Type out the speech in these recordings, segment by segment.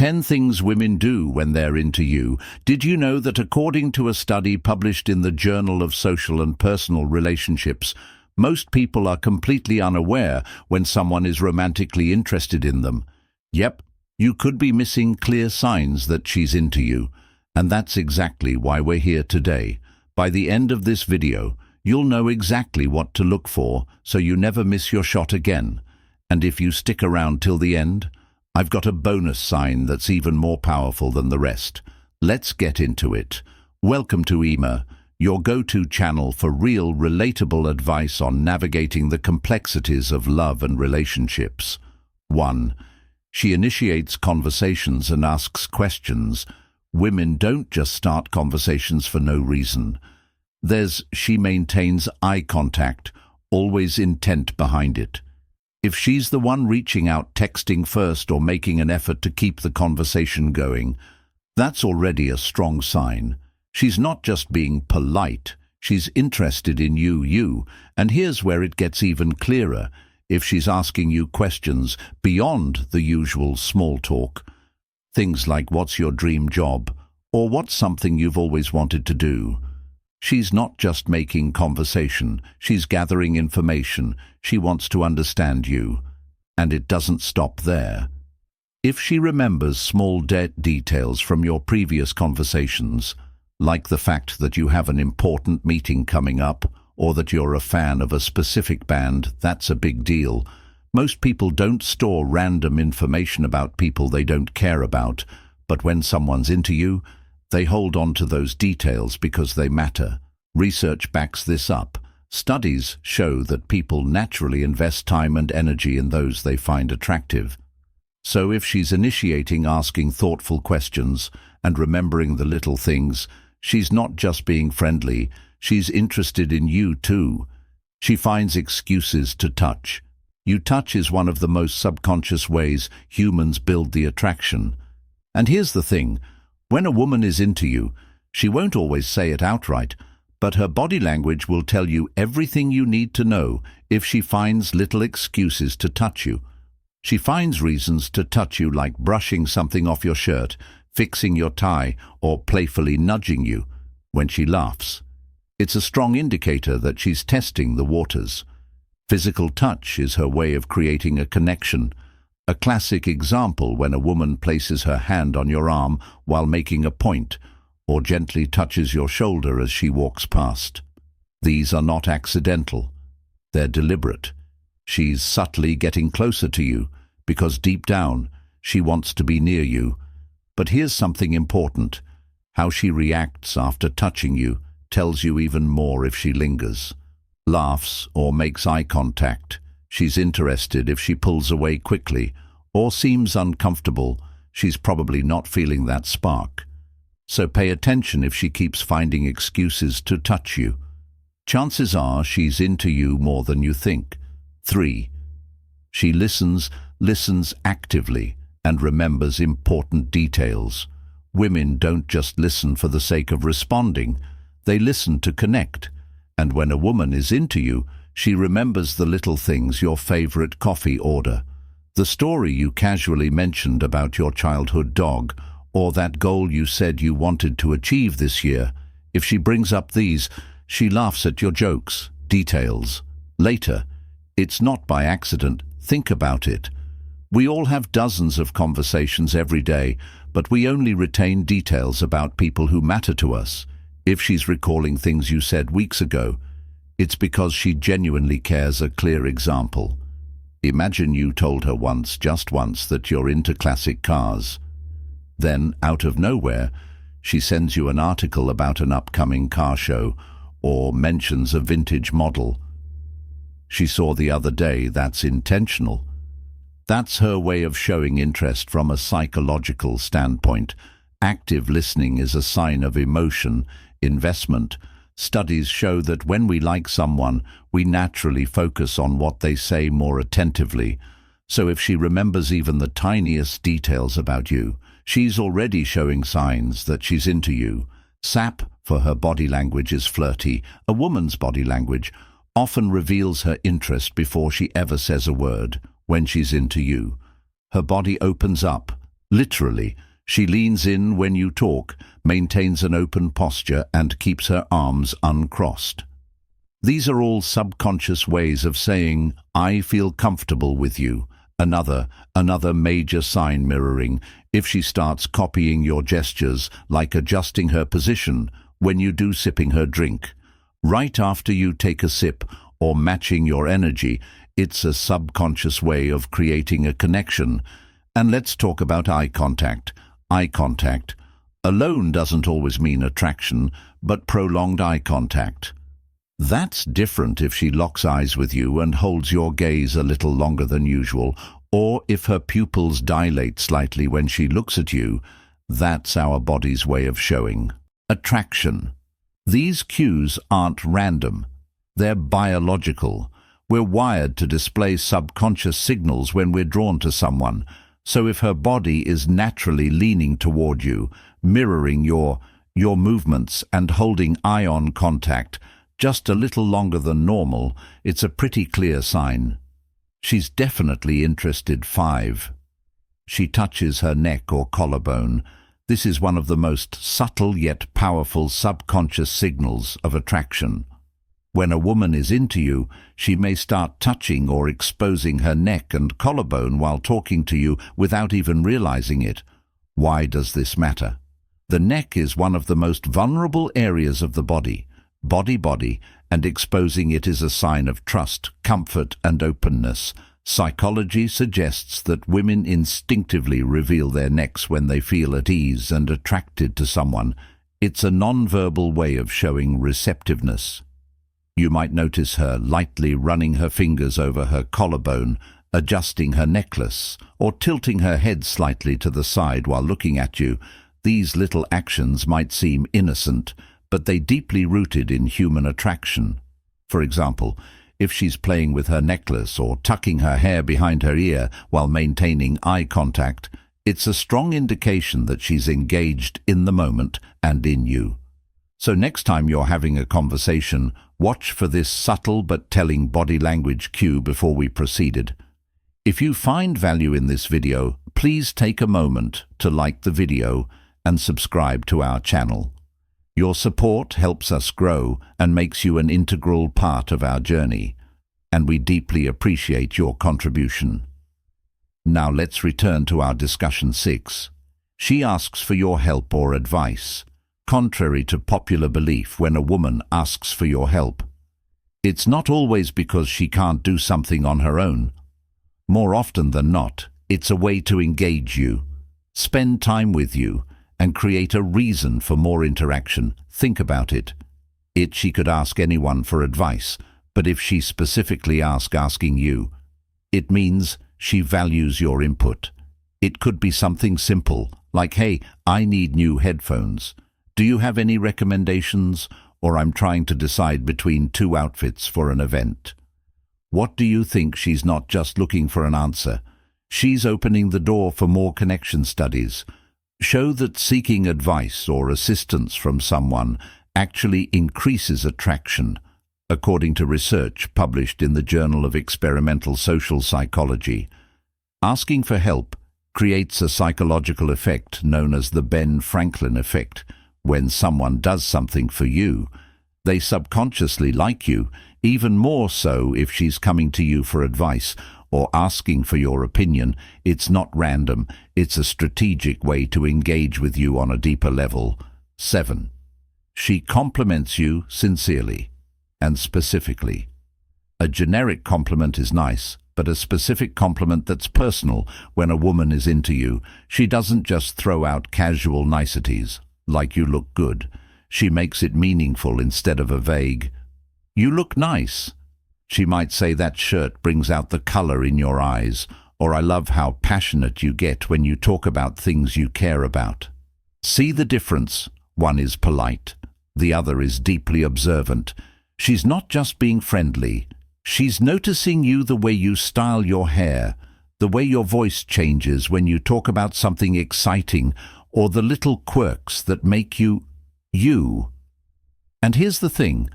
10 things women do when they're into you. Did you know that according to a study published in the Journal of Social and Personal Relationships, most people are completely unaware when someone is romantically interested in them? Yep, you could be missing clear signs that she's into you. And that's exactly why we're here today. By the end of this video, you'll know exactly what to look for so you never miss your shot again. And if you stick around till the end, I've got a bonus sign that's even more powerful than the rest. Let's get into it. Welcome to Emma, your go-to channel for real, relatable advice on navigating the complexities of love and relationships. 1. She initiates conversations and asks questions. Women don't just start conversations for no reason. She maintains eye contact, always intent behind it. If she's the one reaching out, texting first, or making an effort to keep the conversation going, that's already a strong sign. She's not just being polite, she's interested in you. And here's where it gets even clearer. If she's asking you questions beyond the usual small talk, things like what's your dream job, or what's something you've always wanted to do. She's not just making conversation, she's gathering information. She wants to understand you. And it doesn't stop there. If she remembers small details from your previous conversations, like the fact that you have an important meeting coming up, or that you're a fan of a specific band, that's a big deal. Most people don't store random information about people they don't care about, but when someone's into you, they hold on to those details because they matter. Research backs this up. Studies show that people naturally invest time and energy in those they find attractive. So if she's initiating asking thoughtful questions and remembering the little things, she's not just being friendly, she's interested in you too. She finds excuses to touch. Touch is one of the most subconscious ways humans build the attraction. And here's the thing. When a woman is into you, she won't always say it outright, but her body language will tell you everything you need to know if she finds little excuses to touch you. She finds reasons to touch you, like brushing something off your shirt, fixing your tie, or playfully nudging you. When she laughs, it's a strong indicator that she's testing the waters. Physical touch is her way of creating a connection. A classic example: when a woman places her hand on your arm while making a point, or gently touches your shoulder as she walks past. These are not accidental. They're deliberate. She's subtly getting closer to you because deep down she wants to be near you. But here's something important. How she reacts after touching you tells you even more. If she lingers, laughs, or makes eye contact, she's interested. If she pulls away quickly or seems uncomfortable, she's probably not feeling that spark. So pay attention if she keeps finding excuses to touch you. Chances are she's into you more than you think. 3. She listens actively and remembers important details. Women don't just listen for the sake of responding, they listen to connect. And when a woman is into you, she remembers the little things: your favorite coffee order, the story you casually mentioned about your childhood dog, or that goal you said you wanted to achieve this year. If she brings up these, she laughs at your jokes, details. Later, it's not by accident. Think about it. We all have dozens of conversations every day, but we only retain details about people who matter to us. If she's recalling things you said weeks ago, it's because she genuinely cares. A clear example. Imagine you told her just once, that you're into classic cars. Then, out of nowhere, she sends you an article about an upcoming car show or mentions a vintage model she saw the other day. That's intentional. That's her way of showing interest from a psychological standpoint. Active listening is a sign of emotion, investment. Studies show that when we like someone, we naturally focus on what they say more attentively. So if she remembers even the tiniest details about you, she's already showing signs that she's into you. SAP, for her body language, is flirty. A woman's body language often reveals her interest before she ever says a word. When she's into you, her body opens up, Literally, she leans in when you talk, maintains an open posture, and keeps her arms uncrossed. These are all subconscious ways of saying, "I feel comfortable with you." Another major sign mirroring, if she starts copying your gestures, like adjusting her position when you do sipping her drink, right after you take a sip, or matching your energy, it's a subconscious way of creating a connection. And let's talk about eye contact. Eye contact alone doesn't always mean attraction, but prolonged eye contact. That's different if she locks eyes with you and holds your gaze a little longer than usual, or if her pupils dilate slightly when she looks at you. That's our body's way of showing attraction. These cues aren't random. They're biological. We're wired to display subconscious signals when we're drawn to someone. So if her body is naturally leaning toward you, mirroring your movements and holding eye-on contact just a little longer than normal, it's a pretty clear sign. She's definitely interested. 5. She touches her neck or collarbone. This is one of the most subtle yet powerful subconscious signals of attraction. When a woman is into you, she may start touching or exposing her neck and collarbone while talking to you without even realizing it. Why does this matter? The neck is one of the most vulnerable areas of the body, and exposing it is a sign of trust, comfort, and openness. Psychology suggests that women instinctively reveal their necks when they feel at ease and attracted to someone. It's a non-verbal way of showing receptiveness. You might notice her lightly running her fingers over her collarbone, adjusting her necklace, or tilting her head slightly to the side while looking at you. These little actions might seem innocent, but they're deeply rooted in human attraction. For example, if she's playing with her necklace or tucking her hair behind her ear while maintaining eye contact, it's a strong indication that she's engaged in the moment and in you. So next time you're having a conversation, watch for this subtle but telling body language cue before we proceeded. If you find value in this video, please take a moment to like the video and subscribe to our channel. Your support helps us grow and makes you an integral part of our journey, and we deeply appreciate your contribution. Now let's return to our discussion 6. She asks for your help or advice. Contrary to popular belief, when a woman asks for your help, it's not always because she can't do something on her own. More often than not, it's a way to engage you, spend time with you, and create a reason for more interaction. Think about it. She could ask anyone for advice, but if she specifically asking you, it means she values your input. It could be something simple, like, "Hey, I need new headphones. Do you have any recommendations?" Or, "I'm trying to decide between 2 outfits for an event." What do you think? She's not just looking for an answer. She's opening the door for more connection studies. Show that seeking advice or assistance from someone actually increases attraction, according to research published in the Journal of Experimental Social Psychology. Asking for help creates a psychological effect known as the Ben Franklin effect. When someone does something for you, they subconsciously like you, even more so if she's coming to you for advice or asking for your opinion. It's not random, it's a strategic way to engage with you on a deeper level. 7. She compliments you sincerely and specifically. A generic compliment is nice, but a specific compliment that's personal. When a woman is into you, she doesn't just throw out casual niceties, like "You look good." She makes it meaningful instead of a vague, "You look nice." She might say, "That shirt brings out the color in your eyes," or "I love how passionate you get when you talk about things you care about." See the difference? One is polite, the other is deeply observant. She's not just being friendly. She's noticing you, the way you style your hair, the way your voice changes when you talk about something exciting, or the little quirks that make you, you. And here's the thing.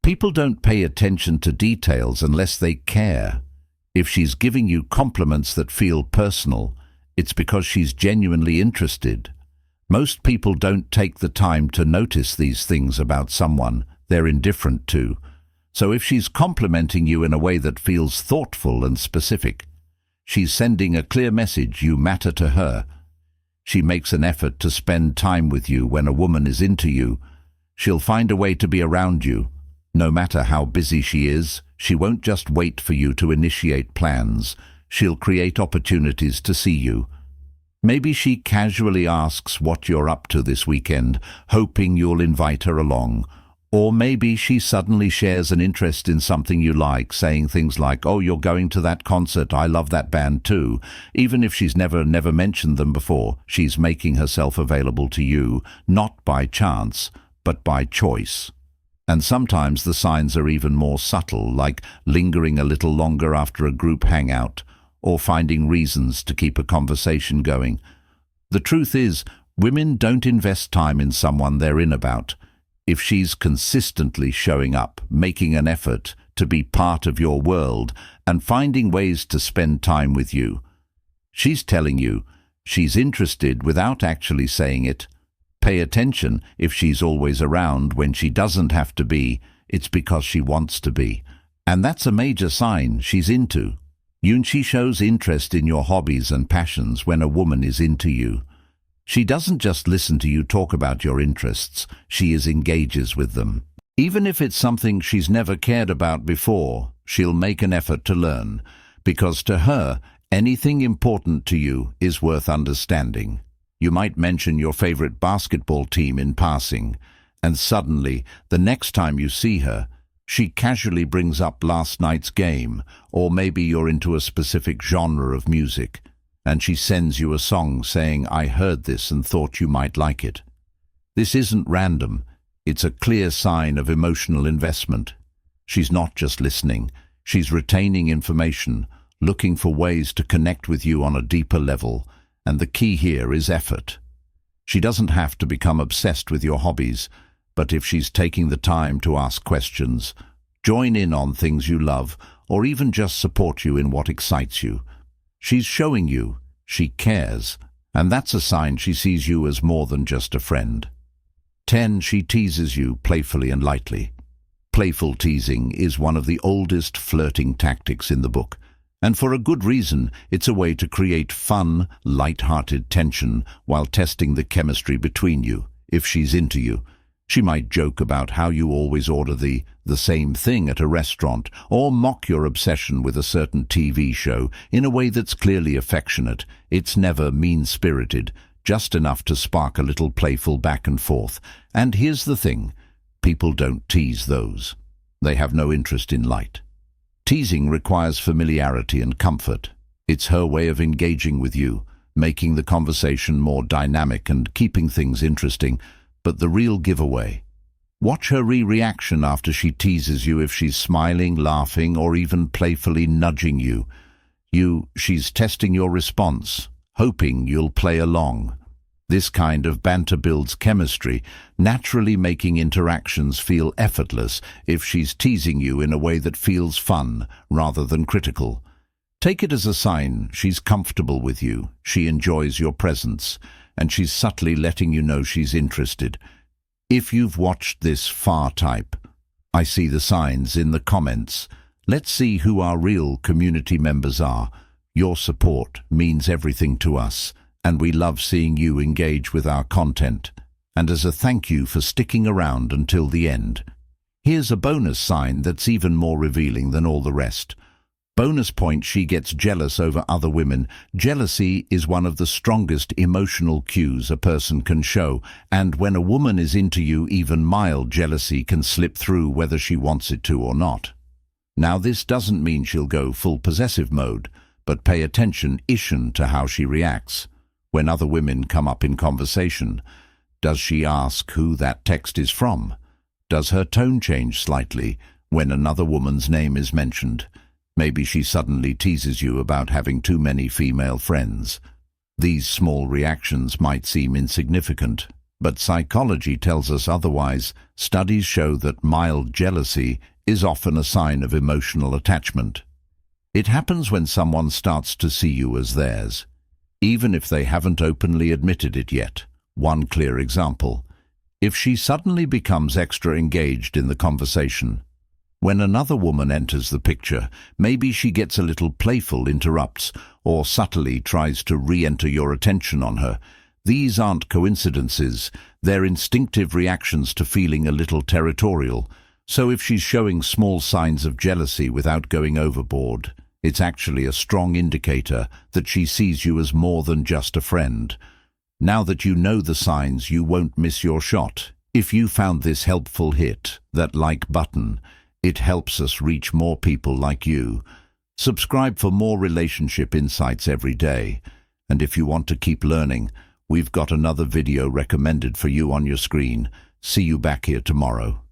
People don't pay attention to details unless they care. If she's giving you compliments that feel personal, It's because she's genuinely interested. Most people don't take the time to notice these things about someone they're indifferent to. So if she's complimenting you in a way that feels thoughtful and specific, she's sending a clear message you matter to her. She makes an effort to spend time with you when a woman is into you. She'll find a way to be around you. No matter how busy she is, she won't just wait for you to initiate plans. She'll create opportunities to see you. Maybe she casually asks what you're up to this weekend, hoping you'll invite her along. Or maybe she suddenly shares an interest in something you like, saying things like, "Oh, you're going to that concert, I love that band too." Even if she's never mentioned them before, she's making herself available to you, not by chance, but by choice. And sometimes the signs are even more subtle, like lingering a little longer after a group hangout, or finding reasons to keep a conversation going. The truth is, women don't invest time in someone they're in about. If she's consistently showing up, making an effort to be part of your world, and finding ways to spend time with you, she's telling you she's interested without actually saying it. Pay attention. If she's always around when she doesn't have to be, it's because she wants to be. And that's a major sign she's into you. She shows interest in your hobbies and passions when a woman is into you. She doesn't just listen to you talk about your interests, she engages with them. Even if it's something she's never cared about before, she'll make an effort to learn, because to her, anything important to you is worth understanding. You might mention your favorite basketball team in passing, and suddenly, the next time you see her, she casually brings up last night's game, or maybe you're into a specific genre of music, and she sends you a song saying, "I heard this and thought you might like it." This isn't random. It's a clear sign of emotional investment. She's not just listening. She's retaining information, looking for ways to connect with you on a deeper level, and the key here is effort. She doesn't have to become obsessed with your hobbies, but if she's taking the time to ask questions, join in on things you love, or even just support you in what excites you, she's showing you she cares, and that's a sign she sees you as more than just a friend. 10. She teases you playfully and lightly. Playful teasing is one of the oldest flirting tactics in the book, and for a good reason. It's a way to create fun, light-hearted tension while testing the chemistry between you. If she's into you, she might joke about how you always order the same thing at a restaurant, or mock your obsession with a certain TV show in a way that's clearly affectionate. It's never mean-spirited, just enough to spark a little playful back and forth. And here's the thing, people don't tease those. They have no interest in light. Teasing requires familiarity and comfort. It's her way of engaging with you, making the conversation more dynamic and keeping things interesting. But the real giveaway, watch her reaction after she teases you. If she's smiling, laughing, or even playfully nudging you, she's testing your response, hoping you'll play along. This kind of banter builds chemistry, naturally making interactions feel effortless. If she's teasing you in a way that feels fun rather than critical, take it as a sign she's comfortable with you, she enjoys your presence, and she's subtly letting you know she's interested. If you've watched this far, type, "I see the signs" in the comments. Let's see who our real community members are. Your support means everything to us, and we love seeing you engage with our content. And as a thank you for sticking around until the end, here's a bonus sign that's even more revealing than all the rest. Bonus point: she gets jealous over other women. Jealousy is one of the strongest emotional cues a person can show, and when a woman is into you, even mild jealousy can slip through whether she wants it to or not. Now, this doesn't mean she'll go full possessive mode, but pay attention to how she reacts. When other women come up in conversation, does she ask who that text is from? Does her tone change slightly when another woman's name is mentioned? Maybe she suddenly teases you about having too many female friends. These small reactions might seem insignificant, but psychology tells us otherwise. Studies show that mild jealousy is often a sign of emotional attachment. It happens when someone starts to see you as theirs. even if they haven't openly admitted it yet. One clear example: if she suddenly becomes extra engaged in the conversation. When another woman enters the picture, maybe she gets a little playful, interrupts, or subtly tries to re-enter your attention on her. These aren't coincidences, they're instinctive reactions to feeling a little territorial. So if she's showing small signs of jealousy without going overboard, it's actually a strong indicator that she sees you as more than just a friend. Now that you know the signs, you won't miss your shot. If you found this helpful, hit that like button. It helps us reach more people like you. Subscribe for more relationship insights every day. And if you want to keep learning, we've got another video recommended for you on your screen. See you back here tomorrow.